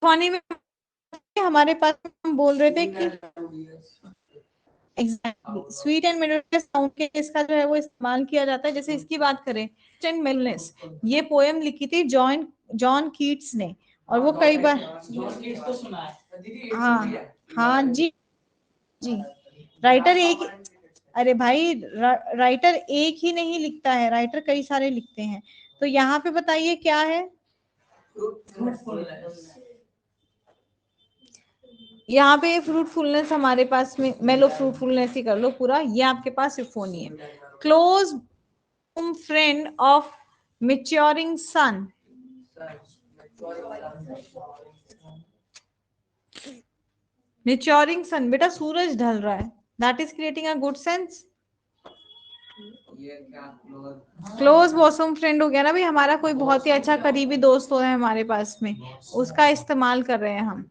Symphony में हमारे पास हम बोल रहे थे कि exactly sweet and melodious sound के इसका जो है वो इस्तेमाल किया जाता है। जैसे इसकी बात करें एंड मेलनेस, ये पोएम लिखी थी जॉन जॉन कीट्स ने, और वो कई बार हाँ हाँ जी जी राइटर एक, अरे भाई राइटर एक ही नहीं लिखता है, राइटर कई सारे लिखते हैं। तो यहाँ पे बताइए क्या है, यहाँ पे फ्रूटफुलनेस हमारे पास में मेलो फ्रूटफुलनेस ही कर लो पूरा, ये आपके पास सिम्फोनी है। Close friend of maturing sun, maturing sun बेटा सूरज ढल रहा है, that is creating a good sense. Close bosom friend हो गया ना भाई, हमारा कोई बहुत ही अच्छा करीबी दोस्त हो है हमारे पास में, उसका इस्तेमाल कर रहे हैं हम।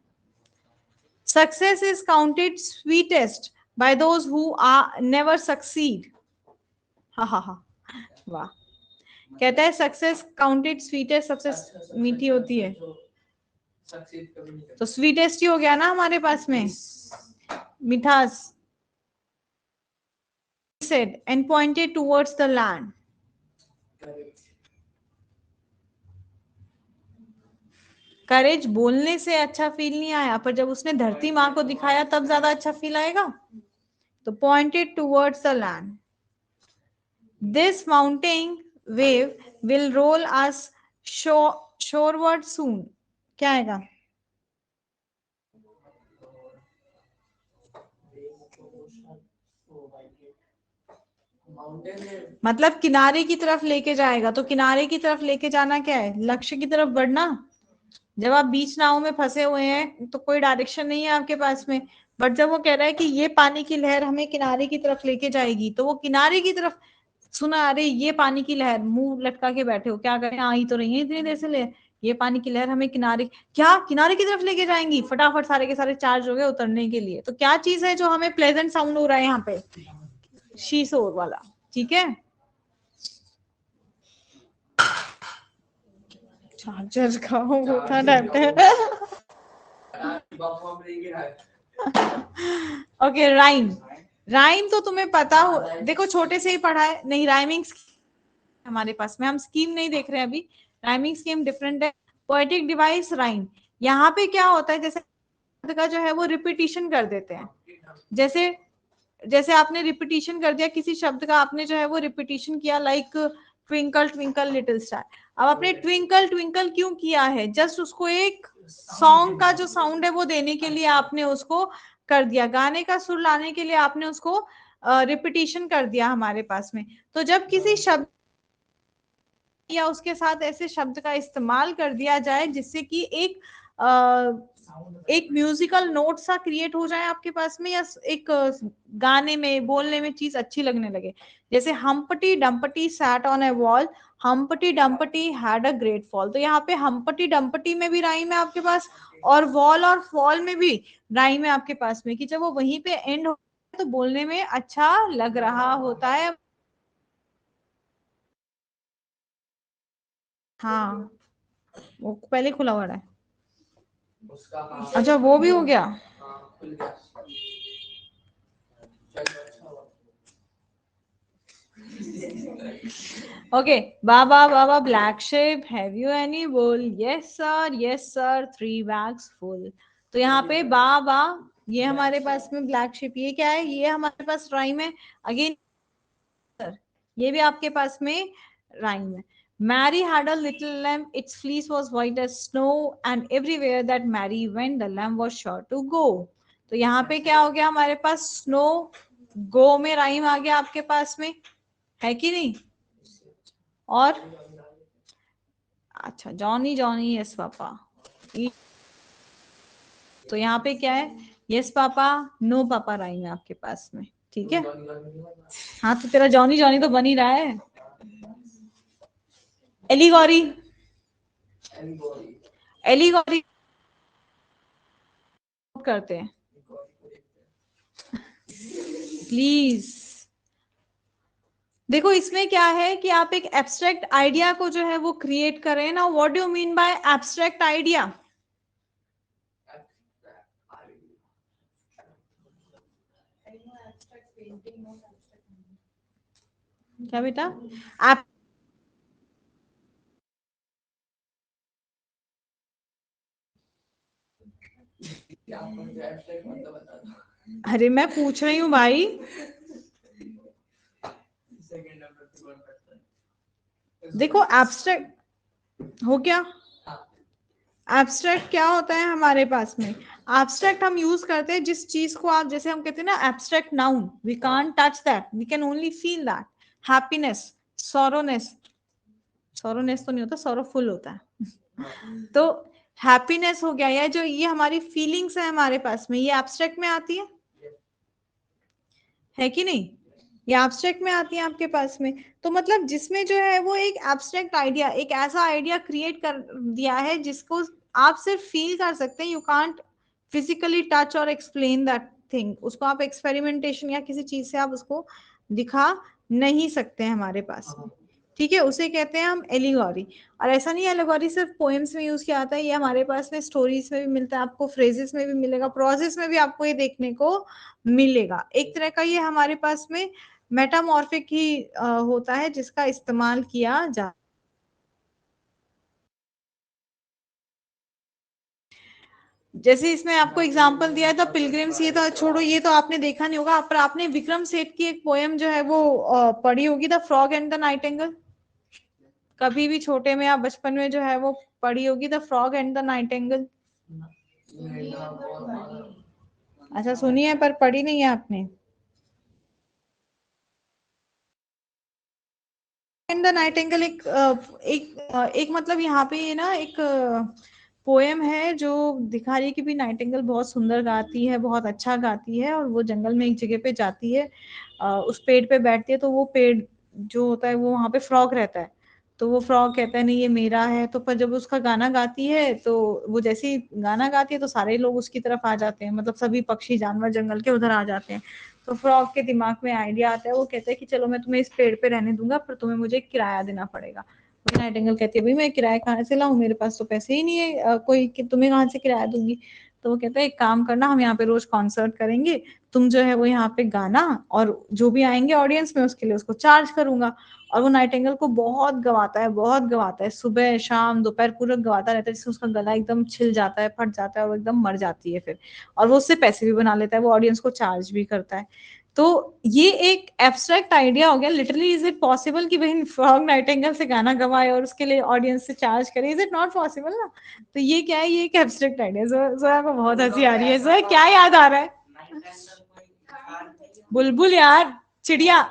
Success is counted sweetest by those who are never succeed, हा हा हा, वाह। कहता है सक्सेस काउंटेड स्वीटेस्ट, सक्सेस मीठी होती है, तो स्वीटेस्ट ही हो गया ना हमारे पास में मिठास। said and pointed towards the land, करेज बोलने से अच्छा फील नहीं आया, पर जब उसने धरती माँ को दिखाया तब ज्यादा अच्छा फील आएगा। तो pointed towards the land, this mountain wave will roll us shoreward soon, क्या आएगा? मतलब किनारे की तरफ लेके जाएगा, तो किनारे की तरफ लेके जाना क्या है? लक्ष्य की तरफ बढ़ना। जब आप बीच नाव में फंसे हुए हैं तो कोई डायरेक्शन नहीं है आपके पास में, बट जब वो कह रहा है कि ये पानी की लहर हमें किनारे की तरफ लेके जाएगी, तो वो किनारे की तरफ सुना, अरे ये पानी की लहर, मुंह लटका के बैठे हो, क्या करें, आ ही तो रही है इतनी देर से ले, ये पानी की लहर हमें किनारे, क्या किनारे की तरफ लेके जाएंगी, फटाफट सारे के सारे चार्ज हो गए उतरने के लिए। तो क्या चीज है जो हमें प्लेजेंट साउंड हो रहा है यहाँ पे? शीशोर वाला, ठीक है। चार्जर का वो था ओके राइम, राइम तो तुम्हें पता हो, देखो छोटे से ही पढ़ा है, नहीं राइमिंग हमारे पास में, हम स्कीम नहीं देख रहे हैं अभी, राइमिंग स्कीम डिफरेंट है। पोएटिक डिवाइस राइम, यहाँ पे क्या होता है, जैसे का जो है वो रिपीटिशन कर देते हैं, जैसे जैसे आपने रिपीटिशन कर दिया किसी शब्द का, आपने जो है वो रिपीटिशन किया, like twinkle twinkle little star. अब आपने ट्विंकल ट्विंकल क्यों किया है? जस्ट उसको एक सॉन्ग का जो साउंड है वो देने के लिए आपने उसको कर दिया, गाने का सुर लाने के लिए आपने उसको रिपीटिशन कर दिया हमारे पास में। तो जब किसी शब्द या उसके साथ ऐसे शब्द का इस्तेमाल कर दिया जाए जिससे कि एक म्यूजिकल नोट सा क्रिएट हो जाए आपके पास में, या एक गाने में बोलने में चीज अच्छी लगने लगे, जैसे Humpty Dumpty sat on a wall, Humpty Dumpty had a great fall. तो यहाँ पे हम्पटी डम्पटी में भी राइम है आपके पास, और फॉल में भी राइम है आपके पास में, कि जब वो वहीं पे एंड हो तो बोलने में अच्छा लग रहा होता है। हाँ वो पहले खुला हुआ है, अच्छा वो भी हो गया। Okay, Baba baa baa black shape, have you any bull? Yes sir 3 bags full. तो यहाँ पे बाबा, ये हमारे पास में ब्लैक शेप, ये क्या है? ये हमारे पास राइम है अगेन, ये भी आपके पास में राइम है। Mary had a little lamb, its fleece was white as snow, and everywhere that Mary went, the lamb was sure to go. तो यहाँ पे क्या हो गया हमारे पास? स्नो गो में राइम आ गया आपके पास में, है कि नहीं? और अच्छा जॉनी जॉनी यस पापा, तो यहाँ पे क्या है? यस पापा नो पापा राइम है आपके पास में, ठीक है। हाँ तो तेरा जॉनी जॉनी तो बन ही रहा है। एलिगोरी, एलिगोरी करते हैं प्लीज। देखो इसमें क्या है कि आप एक एब्स्ट्रैक्ट आइडिया को जो है वो क्रिएट करें ना। What do you mean by abstract idea? क्या बेटा? आप अरे मैं पूछ रही हूँ भाई। देखो एब्स्ट्रैक्ट हो गया। एब्स्ट्रैक्ट क्या होता है हमारे पास में? एब्स्ट्रैक्ट हम यूज करते हैं जिस चीज को आप, जैसे हम कहते हैं ना abstract noun, we can't touch that, we can only feel that. Happiness, sorrowness, sorrowness तो नहीं होता, सॉरोफुल होता है। तो हैप्पीनेस हो गया, या जो ये हमारी फीलिंग्स है हमारे पास में, ये एब्स्ट्रैक्ट में आती है कि नहीं? ये एब्स्ट्रैक्ट में आती है आपके पास में। तो मतलब जिसमें जो है वो एक एब्स्ट्रैक्ट आइडिया, एक ऐसा आइडिया क्रिएट कर दिया है जिसको आप सिर्फ फील कर सकते हैं, यू कांट फिजिकली टच और एक्सप्लेन दैट थिंग। उसको आप एक्सपेरिमेंटेशन या किसी चीज से आप उसको दिखा नहीं सकते हैं हमारे पास में, ठीक है? उसे कहते हैं हम एलिगोरी। और ऐसा नहीं है एलिगोरी सिर्फ पोएम्स में यूज किया जाता है, ये हमारे पास में स्टोरीज में भी मिलता है, आपको फ्रेजेस में भी मिलेगा, प्रोजेस में भी आपको ये देखने को मिलेगा। एक तरह का ये हमारे पास में मेटामॉर्फिक ही होता है जिसका इस्तेमाल किया जा। जैसे इसमें आपको एग्जांपल दिया है द पिलग्रिम्स, ये तो छोड़ो, ये तो आपने देखा नहीं होगा, पर आपने विक्रम सेठ की एक पोएम जो है वो पढ़ी होगी, the frog and the Nightingale. कभी भी छोटे में या बचपन में जो है वो पढ़ी होगी, the frog and the Nightingale. अच्छा सुनी है पर पढ़ी नहीं है आपने। एंड द नाइटिंगेल एक मतलब यहाँ पे ये ना एक पोएम है जो दिखा रही है कि भी नाइटिंगेल बहुत सुंदर गाती है, बहुत अच्छा गाती है, और वो जंगल में एक जगह पे जाती है, उस पेड़ पे बैठती है, तो वो पेड़ जो होता है वो वहां पे फ्रॉग रहता है। तो वो फ्रॉग कहता है नहीं ये मेरा है, तो पर जब उसका गाना गाती है तो वो जैसे ही गाना गाती है तो सारे लोग उसकी तरफ आ जाते हैं, मतलब सभी पक्षी जानवर जंगल के उधर आ जाते हैं। तो फ्रॉग के दिमाग में आइडिया आता है, वो कहता है कि चलो मैं तुम्हें इस पेड़ पे रहने दूंगा, पर तुम्हें मुझे किराया देना पड़ेगा। नाइटिंगेल कहती है भाई मैं किराया कहाँ से लाऊं, मेरे पास तो पैसे ही नहीं है, कोई कि तुम्हें कहाँ से किराया दूंगी। तो वो कहता है एक काम करना, हम यहाँ पे रोज कॉन्सर्ट करेंगे, तुम जो है वो यहाँ पे गाना, और जो भी आएंगे ऑडियंस में उसके लिए उसको चार्ज करूंगा। और वो नाइटिंगेल को बहुत गवाता है, बहुत गवाता है, सुबह शाम दोपहर पूरा गवाता रहता है, जिससे उसका गला एकदम छिल जाता है, फट जाता है, और वो एकदम मर जाती है फिर। और वो उससे पैसे भी बना लेता है, वो ऑडियंस को चार्ज भी करता है। तो ये एक एब्स्ट्रैक्ट आइडिया हो गया। लिटरली इज इट पॉसिबल कि बहन फ्रॉग नाइटिंगेल से गाना गवाए और उसके लिए ऑडियंस से चार्ज करे? इज इट नॉट पॉसिबल ना? तो ये क्या है, ये एक एब्स्ट्रैक्ट आइडिया। जोया को बहुत हंसी आ रही है। जोया क्या याद आ रहा है? बुलबुल यार, चिड़िया।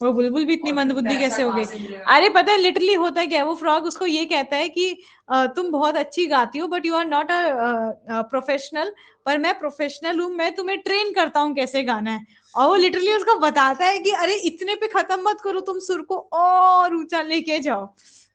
वो बुलबुल भी इतनी मंदबुद्धि कैसे हो गई? अरे पता है लिटरली होता है क्या, वो फ्रॉग उसको ये कहता है कि तुम बहुत अच्छी गाती हो but you are not a professional, पर मैं प्रोफेशनल हूँ, मैं तुम्हें ट्रेन करता हूँ कैसे गाना है। और वो लिटरली उसको बताता है कि अरे इतने पे खत्म मत करो, तुम सुर को और ऊंचा लेके जाओ।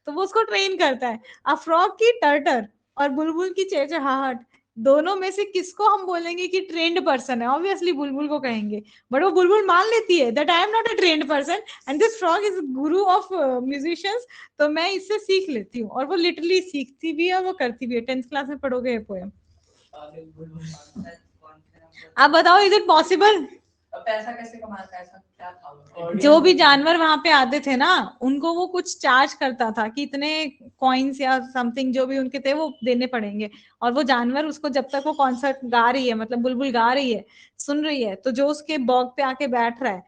तो वो उसको ट्रेन करता है। अब फ्रॉग की टर्टर और बुलबुल की चहचहाहट, दोनों में से किसको हम बोलेंगे कि ट्रेंड पर्सन है? ऑब्वियसली बुलबुल को कहेंगे। बट वो बुलबुल मान लेती है that I am not a trend person and this frog is Guru of musicians, तो मैं इससे सीख लेती हूँ। और वो लिटरली सीखती भी है और वो करती भी है। 10th क्लास में पढ़ोगे ये पोएम। आप बताओ इज इट पॉसिबल? पैसा कैसे कमाता है, ऐसा क्या था? जो भी जानवर वहां पे आते थे ना, उनको वो कुछ चार्ज करता था कि इतने कॉइन्स या समथिंग जो भी उनके थे वो देने पड़ेंगे। और वो जानवर उसको जब तक वो कॉन्सर्ट गा रही है, मतलब बुलबुल गा रही है, सुन रही है, तो जो उसके बॉग पे आके बैठ रहा है,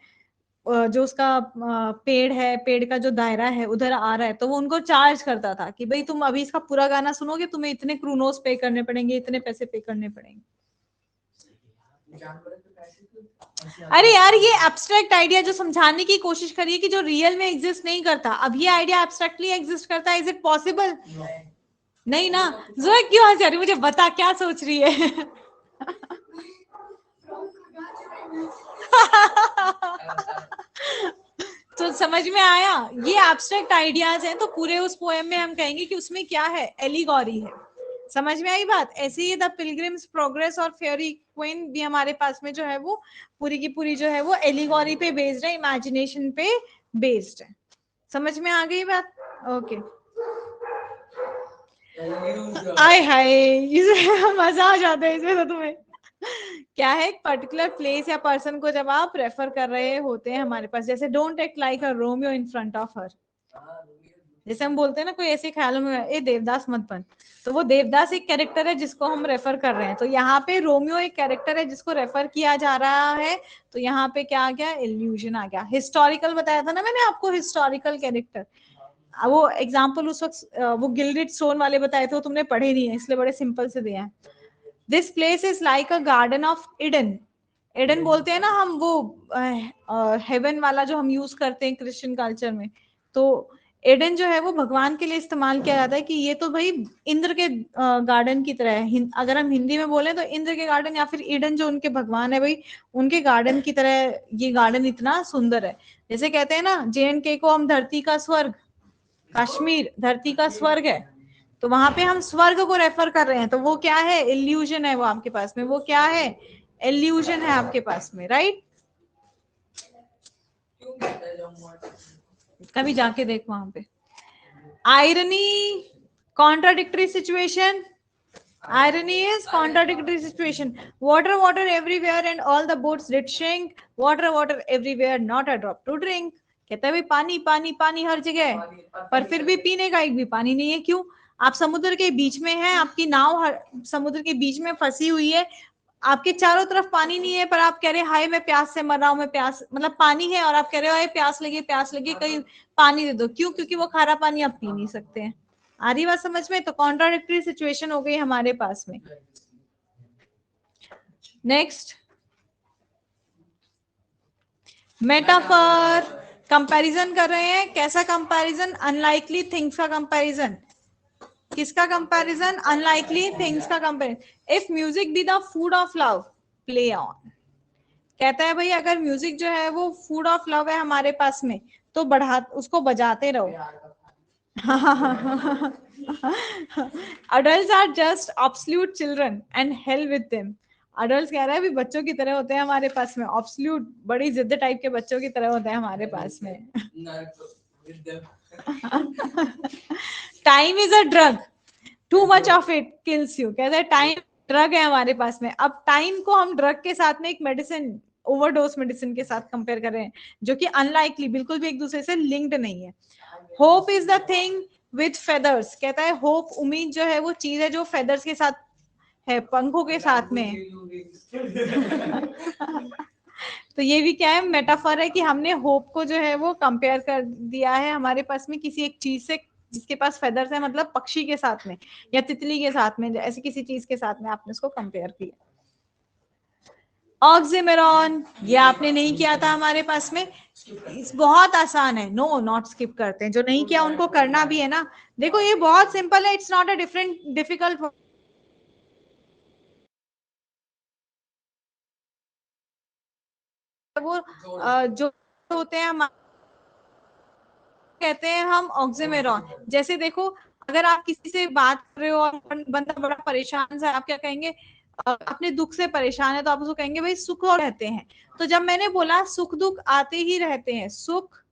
जो उसका पेड़ है, पेड़ का जो दायरा है उधर आ रहा है, तो वो उनको चार्ज करता था कि भाई तुम अभी इसका पूरा गाना सुनोगे, तुम्हें इतने क्रूनोस पे करने पड़ेंगे, इतने पैसे पे करने पड़ेंगे। अरे यार ये एब्स्ट्रैक्ट आइडिया जो समझाने की कोशिश करिए कि जो रियल में एग्जिस्ट नहीं करता, अब ये आइडिया एब्स्ट्रैक्टली एग्जिस्ट करता है। Is it possible? नहीं ना। जोया क्यों हंस रही, मुझे बता क्या सोच रही है? तो समझ में आया, ये एब्स्ट्रैक्ट आइडियाज हैं, तो पूरे उस पोएम में हम कहेंगे कि उसमें क्या है, एलिगोरी है। समझ में आई बात? ऐसे ही द पिलग्रिम्स प्रोग्रेस और फेयरी क्वीन भी हमारे पास में जो है वो पूरी की पूरी जो है वो एलिगोरी पे बेस्ड है, इमेजिनेशन पे बेस्ड है। समझ में आ गई बात? ओके। आय हाय, मजा आ जाता है इसमें तो तुम्हें। क्या है, एक पर्टिकुलर प्लेस या पर्सन को जब आप रेफर कर रहे होते हैं हमारे पास, जैसे don't act like a Romeo in front of her, जैसे हम बोलते हैं ना कोई ऐसे ख्यालों में ए देवदास मत बन, तो वो देवदास एक कैरेक्टर है जिसको हम रेफर कर रहे हैं, तो यहाँ पे रोमियो एक कैरेक्टर है जिसको रेफर किया जा रहा है, तो यहाँ पे क्या आ गया, इल्यूजन आ गया। हिस्टोरिकल बताया था ना मैंने आपको, हिस्टोरिकल कैरेक्टर, वो एग्जाम्पल उस वक्त वो गिल्डेड स्टोन वाले बताए थे, वो तुमने पढ़े नहीं है इसलिए बड़े सिंपल से दिया है। This place is like a garden of Eden, Eden बोलते हैं ना हम, वो हेवन वाला जो हम यूज करते हैं क्रिश्चियन कल्चर में, तो एडन जो है वो भगवान के लिए इस्तेमाल किया जाता है कि ये तो भाई इंद्र के गार्डन की तरह है, अगर हम हिंदी में बोले तो इंद्र के गार्डन, या फिर ईडन जो उनके भगवान है भाई उनके गार्डन की तरह ये गार्डन इतना सुंदर है। जैसे कहते हैं ना JNK को हम धरती का स्वर्ग, कश्मीर धरती का स्वर्ग है, तो वहां पे हम स्वर्ग को रेफर कर रहे हैं, तो वो क्या है, इल्यूजन है वो आपके पास में, वो क्या है, इल्यूजन है आपके पास में, राइट। कभी जाके देख वहां पे। Irony, contradictory situation, irony is contradictory situation, water everywhere and all the boats did sink, water everywhere not a drop to drink। कहता है भाई पानी पानी पानी हर जगह, पर फिर भी पीने का एक भी पानी नहीं है। क्यों, आप समुद्र के बीच में हैं, आपकी नाव समुद्र के बीच में फंसी हुई है, आपके चारों तरफ पानी नहीं है, पर आप कह रहे हैं हाय मैं प्यास से मर रहा हूं, मैं प्यास, मतलब पानी है और आप कह रहे हो हाय प्यास लगी कहीं पानी दे दो। क्यों, क्योंकि वो खारा पानी आप पी नहीं सकते हैं। आ रही बात समझ में, तो कॉन्ट्राडिक्टरी सिचुएशन हो गई हमारे पास में। नेक्स्ट, मेटाफर, कंपैरिजन कर रहे हैं, कैसा कंपैरिजन, अनलाइकली थिंग्स का कंपैरिजन, किसका कंपैरिजन, अनलाइकली थिंग्स का comparison. If music be the food of love play on, कहता है भाई अगर म्यूजिक जो है वो फूड ऑफ लव है हमारे पास में, तो बढ़ा उसको बजाते रहो। adults are just absolute children and hell with them। adults कह रहा है भी बच्चों की तरह होते हैं हमारे पास में, absolute बड़ी जिद्द टाइप के बच्चों की तरह होते हैं हमारे पास में। Time is a drug, too much of it kills you, कहता है टाइम ड्रग है हमारे पास में। अब टाइम को हम ड्रग के साथ में एक मेडिसिन, ओवरडोज मेडिसिन के साथ कंपेयर कर रहे हैं, जो कि अनलाइकली बिल्कुल भी एक दूसरे से लिंक्ड नहीं है। Hope is the thing with feathers, कहता है होप, उम्मीद जो है वो चीज है जो फेदर्स के साथ है, पंखों के साथ में। तो ये भी क्या है, मेटाफर है कि हमने होप को जो है वो कंपेयर कर दिया है हमारे पास में किसी एक चीज से जिसके पास फेदर्स है, मतलब पक्षी के साथ में या तितली के साथ में, ऐसी किसी चीज के साथ में आपने उसको कंपेयर किया। ऑक्सिमोरॉन, ये आपने नहीं किया था हमारे पास में, बहुत आसान है, नो नॉट स्किप करते हैं, जो नहीं किया उनको करना भी है ना। देखो ये बहुत सिंपल है, इट्स नॉट अ डिफिकल्ट। वो जो होते हैं हम कहते हैं हम ऑक्सिमोरॉन। जैसे देखो अगर आप किसी से बात कर रहे हो और बंदा बड़ा परेशान है, आप क्या कहेंगे, अपने दुख से परेशान है तो आप उसको कहेंगे भाई सुख और रहते हैं। तो जब मैंने बोला सुख दुख आते ही रहते हैं, सुख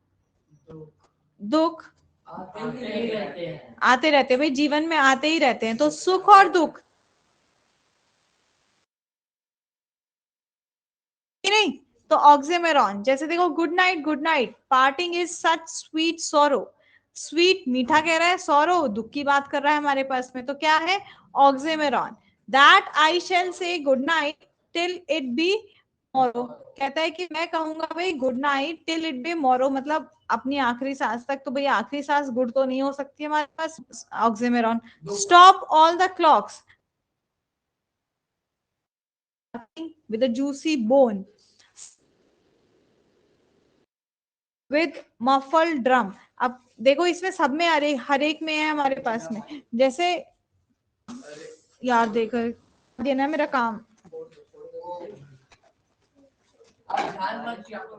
दुख आते रहते हैं भाई, जीवन में आते ही रहते हैं, तो सुख और दुख नहीं, तो ऑक्सिमोरॉन। जैसे देखो good night parting is such sweet sorrow, sweet मीठा कह रहा है, सोरो दुख की बात कर रहा है हमारे पास में, तो क्या है ऑक्सिमोरॉन। दैट आई शेल से good night till it be मोरो, कहता है कि मैं कहूंगा भाई good night till it be मोरो, मतलब अपनी आखिरी सांस तक, तो भाई आखिरी सांस गुड तो नहीं हो सकती हमारे पास, oxymoron. Stop all the clocks with a juicy bone with muffle drum. अब देखो इसमें सब में हर एक में है हमारे पास में, जैसे यार देखो देना मेरा काम,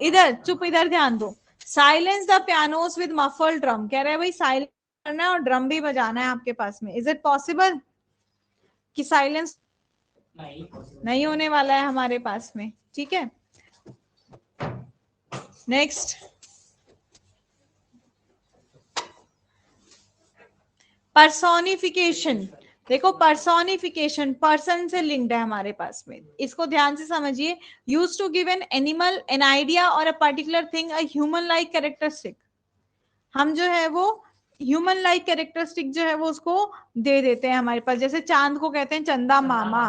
इधर चुप, इधर ध्यान दो। Silence the pianos with muffle drum, कह रहे हैं भाई साइलेंस करना है और ड्रम भी बजाना है आपके पास में। इज इट पॉसिबल कि साइलेंस नहीं होने वाला है हमारे पास में, ठीक है। नेक्स्ट, personification, देखो पर्सोनिफिकेशन पर्सन से लिंक्ड है हमारे पास में, इसको ध्यान से समझिए। Use to give an animal an idea और a particular thing a human like characteristic. हम जो है वो ह्यूमन लाइक कैरेक्टरिस्टिक जो है वो उसको दे देते हैं हमारे पास। जैसे चांद को कहते हैं चंदा मामा,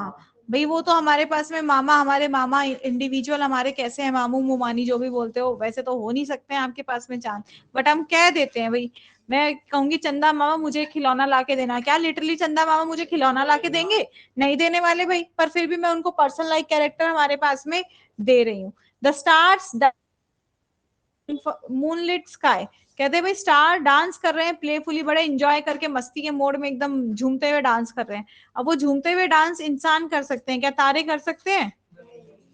भाई वो तो हमारे पास में मामा, हमारे मामा इंडिविजुअल हमारे कैसे हैं, मामू मुमानी जो भी बोलते हो, वैसे तो हो नहीं सकते हैं आपके पास में चांद, बट हम कह देते हैं। भाई मैं कहूंगी चंदा मामा मुझे खिलौना ला के देना, क्या लिटरली चंदा मामा मुझे खिलौना ला के देंगे? नहीं देने वाले भाई, पर फिर भी मैं उनको पर्सन लाइक कैरेक्टर हमारे पास में दे रही हूँ। द स्टार्स मूनलिट स्काई, कहते हैं भाई स्टार डांस कर रहे हैं प्लेफुली, बड़े एंजॉय करके मस्ती के मोड में एकदम झूमते हुए डांस कर रहे हैं। अब वो झूमते हुए डांस इंसान कर सकते हैं क्या? तारे कर सकते हैं?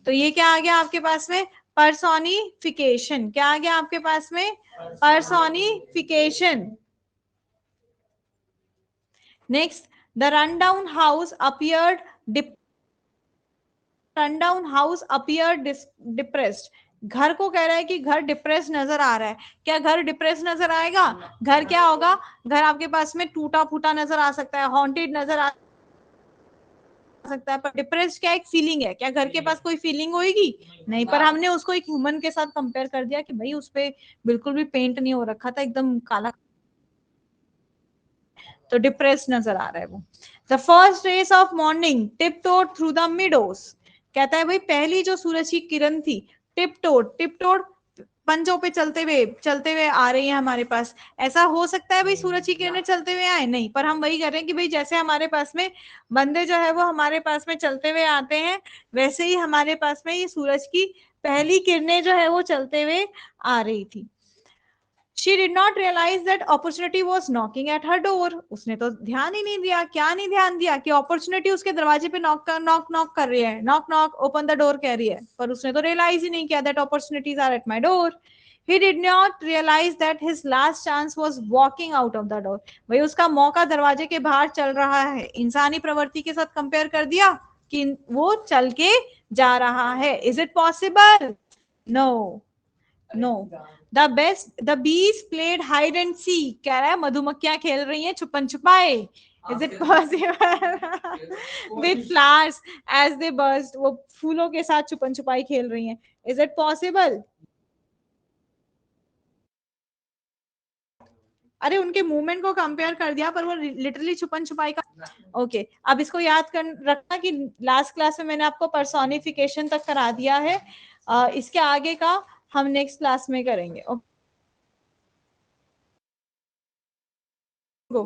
तो ये क्या आ गया आपके पास में? पर्सोनिफिकेशन। क्या आ गया आपके पास में? Personification. Next, the run down house appeared rundown house appear depressed. घर को कह रहा है कि घर डिप्रेस नजर आ रहा है। क्या घर डिप्रेस नजर आएगा? घर क्या होगा? घर आपके पास में टूटा फूटा नजर आ सकता है, हॉन्टेड नजर आ सकता है, पर डिप्रेस्ड क्या एक फीलिंग है। क्या घर के पास कोई फीलिंग होगी? नहीं, पर हमने उसको एक ह्यूमन के साथ कंपेयर कर दिया कि भाई उस पे बिल्कुल भी पेंट नहीं हो रखा था, एकदम काला, तो डिप्रेस नजर आ रहा है वो। The first rays of morning tiptoed through the meadows, कहता है भाई पहली जो सूरज की किरण थी, टिपटोड पंजों पे चलते हुए आ रही है हमारे पास। ऐसा हो सकता है भाई सूरज की किरणें चलते हुए आए? नहीं, पर हम वही कर रहे हैं कि भाई जैसे हमारे पास में बंदे जो है वो हमारे पास में चलते हुए आते हैं, वैसे ही हमारे पास में ये सूरज की पहली किरणें जो है वो चलते हुए आ रही थी। She did not realize that opportunity was knocking at her door. उसने तो ध्यान ही नहीं दिया। क्या नहीं ध्यान दिया? कि अपॉर्चुनिटी उसके दरवाजे पे नॉक कर रही है, knock knock open the door कह रही है, पर उसने तो रियलाइज ही नहीं किया that opportunities are at my door. He did not realize that his last chance was walking out of the door. भाई उसका मौका दरवाजे के बाहर चल रहा है, इंसानी प्रवृत्ति के साथ कंपेयर कर दिया कि वो चल के जा रहा है। Is it possible? No. No. The bees played hide and seek, कह रहा है मधुमक्खियां खेल रही हैं छुपन छुपाए। Is it possible with flowers as they burst, वो फूलों के साथ छुपन छुपाई खेल रही हैं। Is it possible? अरे उनके मूवमेंट को कंपेयर कर दिया, पर वो लिटरली छुपन छुपाई का। ओके, अब इसको याद कर रखना कि लास्ट क्लास में मैंने आपको पर्सोनिफिकेशन तक करा दिया है। इसके आगे का हम नेक्स्ट क्लास में करेंगे। गो।